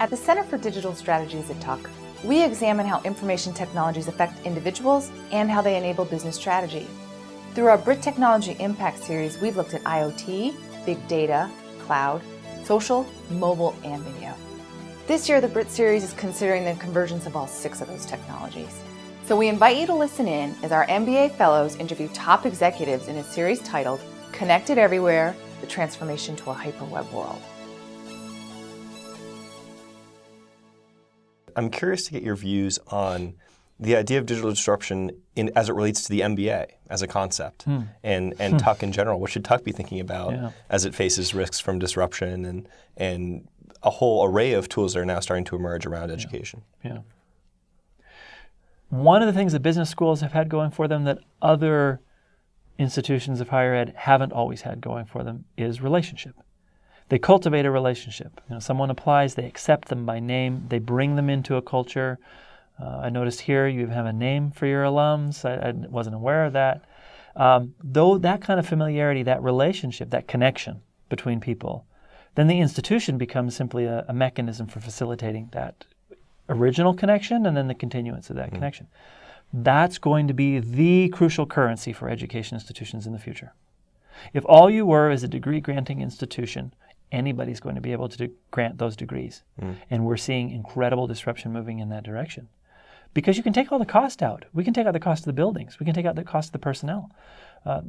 At the Center for Digital Strategies at Tuck, we examine how information technologies affect individuals and how they enable business strategy. Through our Brit Technology Impact series, we've looked at IoT, big data, cloud, social, mobile, and video. This year, the Brit series is considering the convergence of all 6 of those technologies. So we invite you to listen in as our MBA fellows interview top executives in a series titled Connected Everywhere, the Transformation to a Hyperweb World. I'm curious to get your views on the idea of digital disruption as it relates to the MBA as a concept and Tuck in general. What should Tuck be thinking about as it faces risks from disruption and a whole array of tools that are now starting to emerge around education? Yeah. One of the things that business schools have had going for them that other institutions of higher ed haven't always had going for them is relationship. They cultivate a relationship. Someone applies, they accept them by name, they bring them into a culture. I noticed here you have a name for your alums. I wasn't aware of that. Though that kind of familiarity, that relationship, that connection between people, then the institution becomes simply a mechanism for facilitating that original connection and then the continuance of that connection. That's going to be the crucial currency for education institutions in the future. If all you were is a degree-granting institution, anybody's going to be able to grant those degrees. And we're seeing incredible disruption moving in that direction. Because you can take all the cost out. We can take out the cost of the buildings. We can take out the cost of the personnel.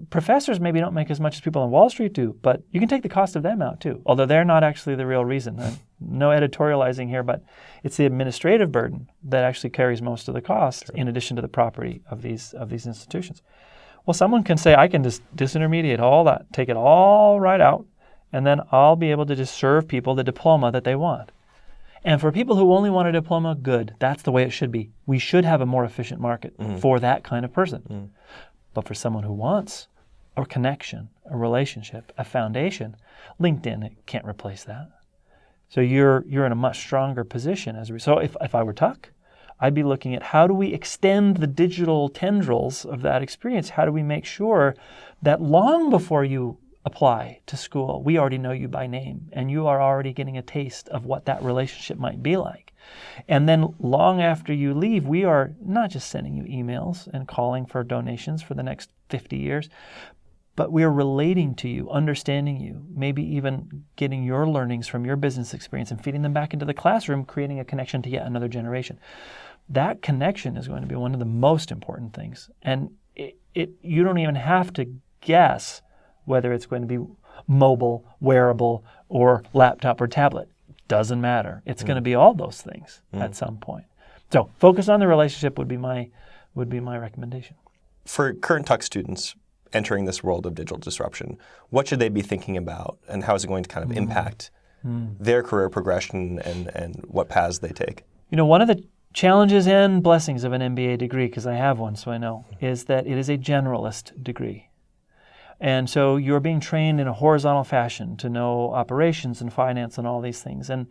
Professors maybe don't make as much as people on Wall Street do, but you can take the cost of them out too, although they're not actually the real reason. No editorializing here, but it's the administrative burden that actually carries most of the cost in addition to the property of these institutions. Well, someone can say, I can just disintermediate all that, take it all right out, and then I'll be able to just serve people the diploma that they want. And for people who only want a diploma, good. That's the way it should be. We should have a more efficient market for that kind of person. But for someone who wants a connection, a relationship, a foundation, LinkedIn can't replace that. So you're in a much stronger position as a result. So if I were Tuck, I'd be looking at how do we extend the digital tendrils of that experience? How do we make sure that long before you apply to school, we already know you by name and you are already getting a taste of what that relationship might be like. And then long after you leave, we are not just sending you emails and calling for donations for the next 50 years, but we are relating to you, understanding you, maybe even getting your learnings from your business experience and feeding them back into the classroom, creating a connection to yet another generation. That connection is going to be one of the most important things. And you don't even have to guess whether it's going to be mobile, wearable, or laptop or tablet. Doesn't matter. It's going to be all those things at some point. So focus on the relationship would be my recommendation. For current Tuck students entering this world of digital disruption, what should they be thinking about and how is it going to kind of impact their career progression and what paths they take? One of the challenges and blessings of an MBA degree, because I have one so I know, is that it is a generalist degree. And so you're being trained in a horizontal fashion to know operations and finance and all these things. And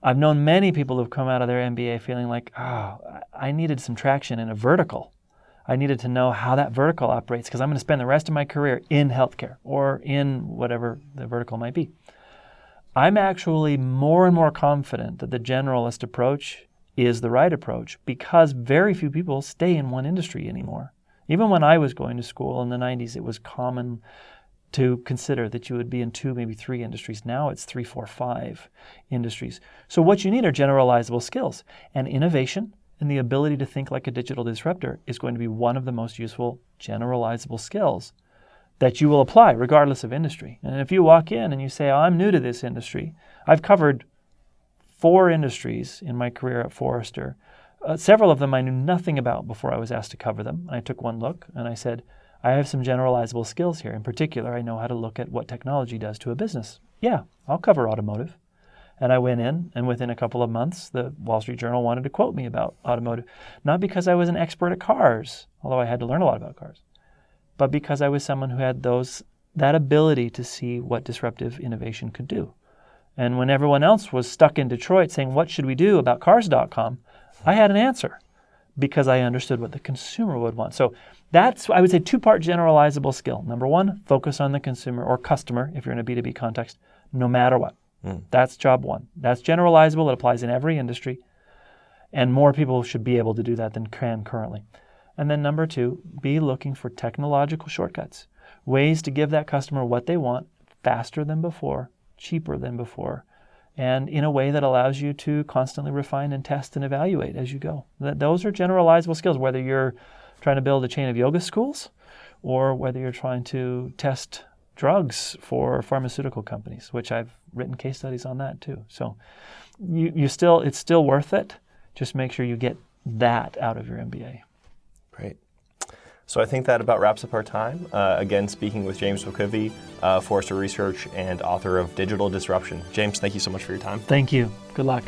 I've known many people who've come out of their MBA feeling like, I needed some traction in a vertical. I needed to know how that vertical operates because I'm going to spend the rest of my career in healthcare or in whatever the vertical might be. I'm actually more and more confident that the generalist approach is the right approach because very few people stay in one industry anymore. Even when I was going to school in the 90s, it was common to consider that you would be in 2, maybe 3 industries. Now it's 3, 4, 5 industries. So what you need are generalizable skills. And innovation and the ability to think like a digital disruptor is going to be one of the most useful generalizable skills that you will apply regardless of industry. And if you walk in and you say, I'm new to this industry, I've covered 4 industries in my career at Forrester. Several of them I knew nothing about before I was asked to cover them. I took one look and I said, I have some generalizable skills here. In particular, I know how to look at what technology does to a business. Yeah, I'll cover automotive. And I went in, and within a couple of months, the Wall Street Journal wanted to quote me about automotive. Not because I was an expert at cars, although I had to learn a lot about cars, but because I was someone who had that ability to see what disruptive innovation could do. And when everyone else was stuck in Detroit saying, what should we do about cars.com, I had an answer because I understood what the consumer would want. So that's, I would say, 2-part generalizable skill. Number 1, focus on the consumer or customer, if you're in a B2B context, no matter what. That's job one. That's generalizable. It applies in every industry. And more people should be able to do that than can currently. And then number two, be looking for technological shortcuts, ways to give that customer what they want faster than before, cheaper than before, and in a way that allows you to constantly refine and test and evaluate as you go. Those are generalizable skills, whether you're trying to build a chain of yoga schools or whether you're trying to test drugs for pharmaceutical companies, which I've written case studies on that too. So it's still worth it. Just make sure you get that out of your MBA. Great. So I think that about wraps up our time. Again, speaking with James McQuivey, Forrester Research and author of Digital Disruption. James, thank you so much for your time. Thank you. Good luck.